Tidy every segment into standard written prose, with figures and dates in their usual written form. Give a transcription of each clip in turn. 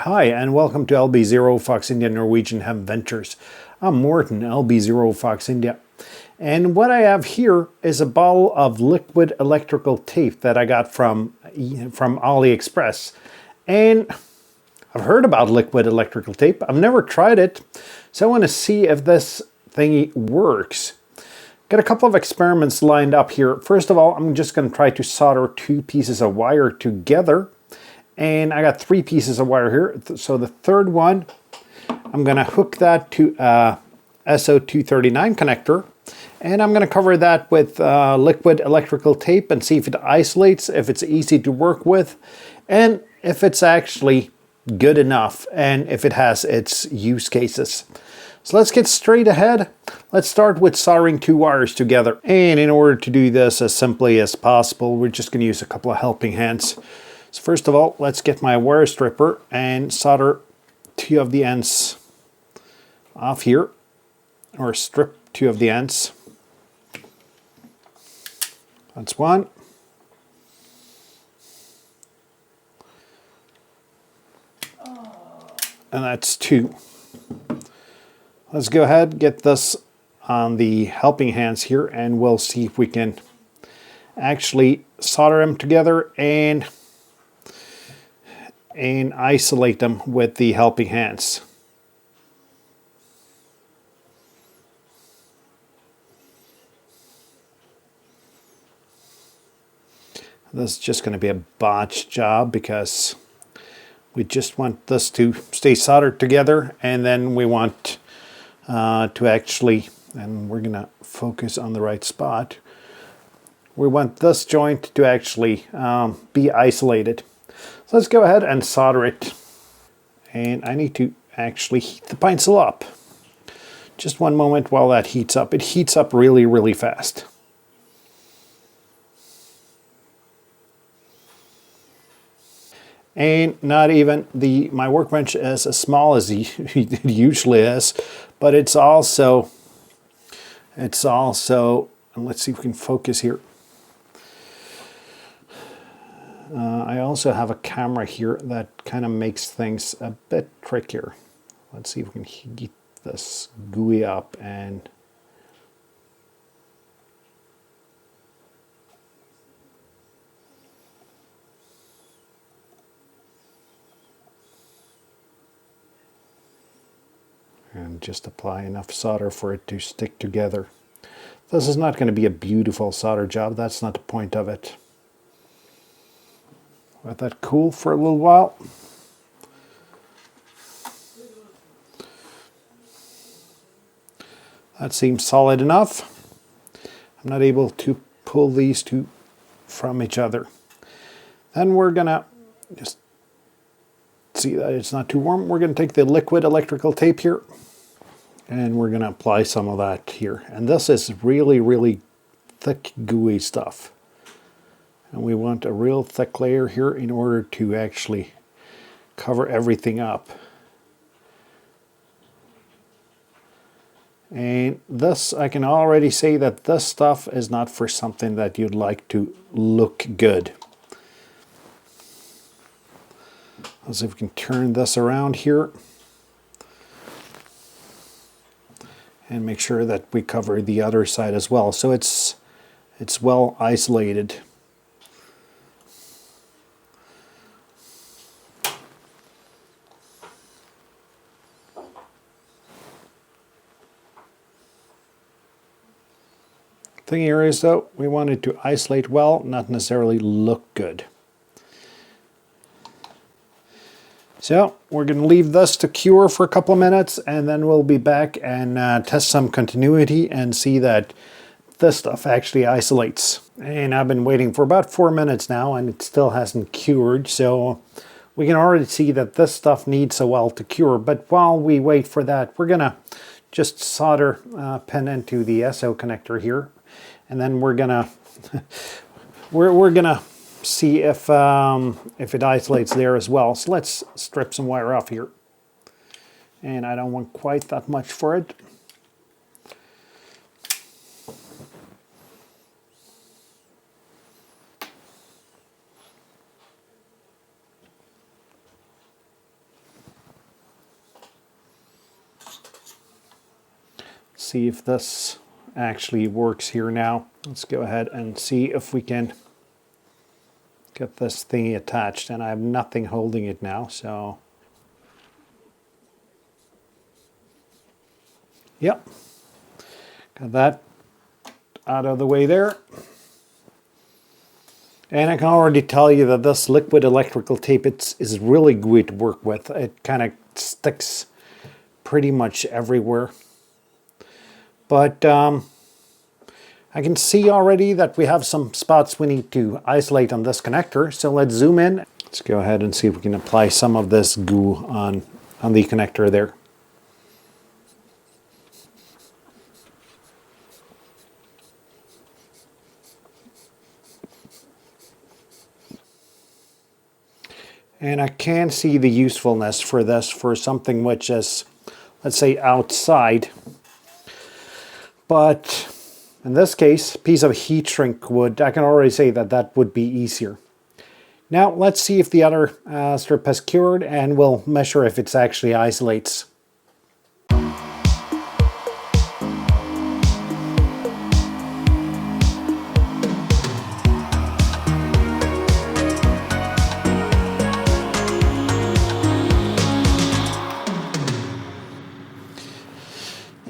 Hi, and welcome to LB0 Fox India Norwegian Hemp Ventures. I'm Morton, LB0 Fox India. And what I have here is a bottle of liquid electrical tape that I got from AliExpress. And I've heard about liquid electrical tape. I've never tried it, so I want to see if this thingy works. Got a couple of experiments lined up here. First of all, I'm just going to try to solder two pieces of wire together. And I got three pieces of wire here. So the third one, I'm going to hook that to a SO239 connector. And I'm going to cover that with liquid electrical tape and see if it isolates, if it's easy to work with, and if it's actually good enough, and if it has its use cases. So let's get straight ahead. Let's start with soldering two wires together. And in order to do this as simply as possible, we're just going to use a couple of helping hands. So first of all, let's get my wire stripper and solder two of the ends off here, or strip two of the ends. That's one. And that's two. Let's go ahead, get this on the helping hands here, and we'll see if we can actually solder them together and isolate them with the helping hands. This is just going to be a botched job because we just want this to stay soldered together, and then we want to actually, and we're going to focus on the right spot, we want this joint to actually be isolated. So let's go ahead and solder it. And I need to actually heat the pencil up. Just one moment while that heats up. It heats up really, really fast. And not even my workbench is as small as it usually is, but it's also, and let's see if we can focus here. I also have a camera here that kind of makes things a bit trickier. Let's see if we can heat this GUI up and just apply enough solder for it to stick together. This is not going to be a beautiful solder job. That's not the point of it. Let that cool for a little while. That seems solid enough. I'm not able to pull these two from each other. Then we're going to just see that it's not too warm. We're going to take the liquid electrical tape here, and we're going to apply some of that here. And this is really, really thick, gooey stuff. And we want a real thick layer here in order to actually cover everything up. And this, I can already say that this stuff is not for something that you'd like to look good. Let's see if we can turn this around here. And make sure that we cover the other side as well, so it's well isolated. Thing here is, though, we want it to isolate well, not necessarily look good. So we're going to leave this to cure for a couple of minutes, and then we'll be back and test some continuity and see that this stuff actually isolates. And I've been waiting for about 4 minutes now, and it still hasn't cured, so we can already see that this stuff needs a while to cure. But while we wait for that, we're going to just solder a pin into the SO connector here, and then we're going to we're going to see if it isolates there as well. So let's strip some wire off here. And I don't want quite that much for it. see if this actually works here now. Let's go ahead and see if we can get this thingy attached, and I have nothing holding it now, so yep, got that out of the way there. And I can already tell you that this liquid electrical tape is really gooey to work with. It kind of sticks pretty much everywhere. But I can see already that we have some spots we need to isolate on this connector. So let's zoom in. Let's go ahead and see if we can apply some of this goo on the connector there. And I can see the usefulness for this for something which is, let's say, outside. But in this case, a piece of heat shrink would, I can already say that that would be easier. Now let's see if the other strip has cured, and we'll measure if it actually isolates.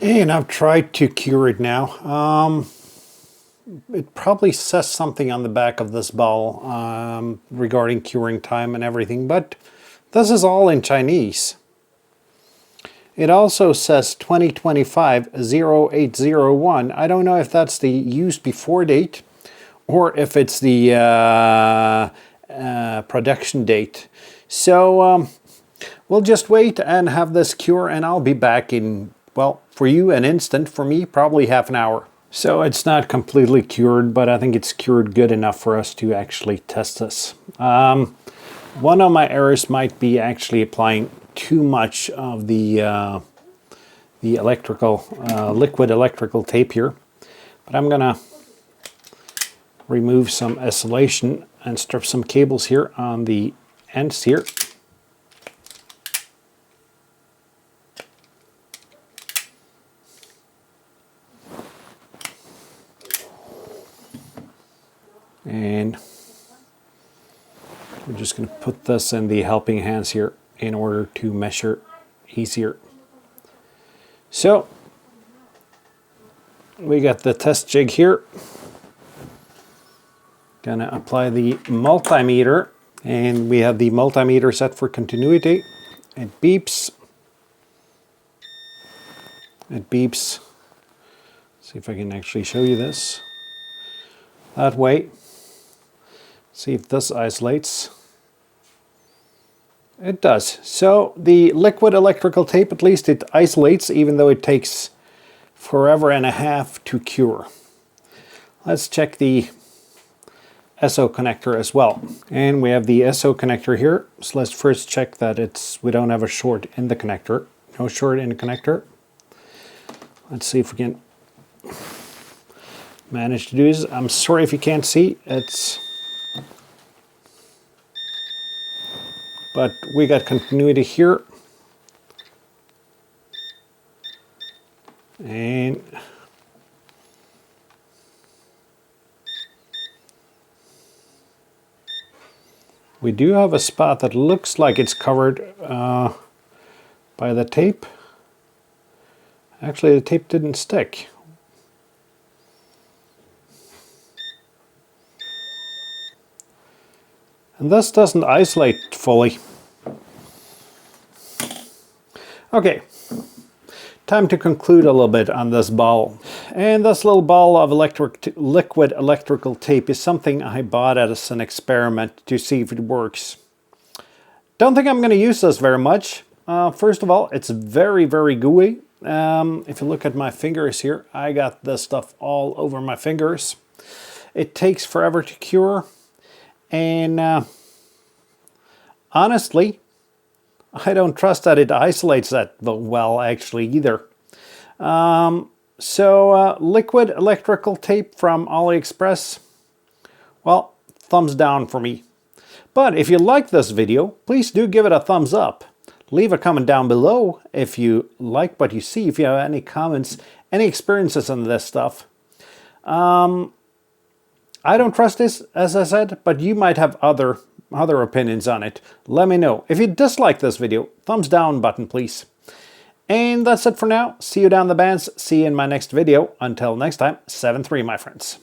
And I've tried to cure it now. It probably says something on the back of this ball regarding curing time and everything, but this is all in Chinese. It also says 2025-0801. I don't know if that's the used before date or if it's the production date. So we'll just wait and have this cure, and I'll be back in, well, for you an instant, for me probably half an hour. So it's not completely cured, but I think it's cured good enough for us to actually test this. One of my errors might be actually applying too much of the electrical liquid electrical tape here, but I'm gonna remove some isolation and strip some cables here on the ends here. And we're just going to put this in the helping hands here in order to measure easier. So we got the test jig here. Gonna apply the multimeter, and we have the multimeter set for continuity. It beeps. It beeps. See if I can actually show you this. That way. See if this isolates. It does. So the liquid electrical tape, at least it isolates, even though it takes forever and a half to cure. Let's check the SO connector as well. And we have the SO connector here. So let's first check that we don't have a short in the connector. No short in the connector. Let's see if we can manage to do this. I'm sorry if you can't see. But we got continuity here. And we do have a spot that looks like it's covered by the tape. Actually, the tape didn't stick. And this doesn't isolate fully. Okay, time to conclude a little bit on this ball. And this little ball of liquid electrical tape is something I bought as an experiment to see if it works. Don't think I'm going to use this very much. First of all, it's very, very gooey. If you look at my fingers here, I got this stuff all over my fingers. It takes forever to cure. And honestly, I don't trust that it isolates that well actually either. So liquid electrical tape from AliExpress, well, thumbs down for me. But if you like this video, please do give it a thumbs up. Leave a comment down below if you like what you see, if you have any comments, any experiences on this stuff. I don't trust this, as I said, but you might have other opinions on it. Let me know. If you dislike this video, thumbs down button, please. And that's it for now. See you down the bands. See you in my next video. Until next time, 7-3, my friends.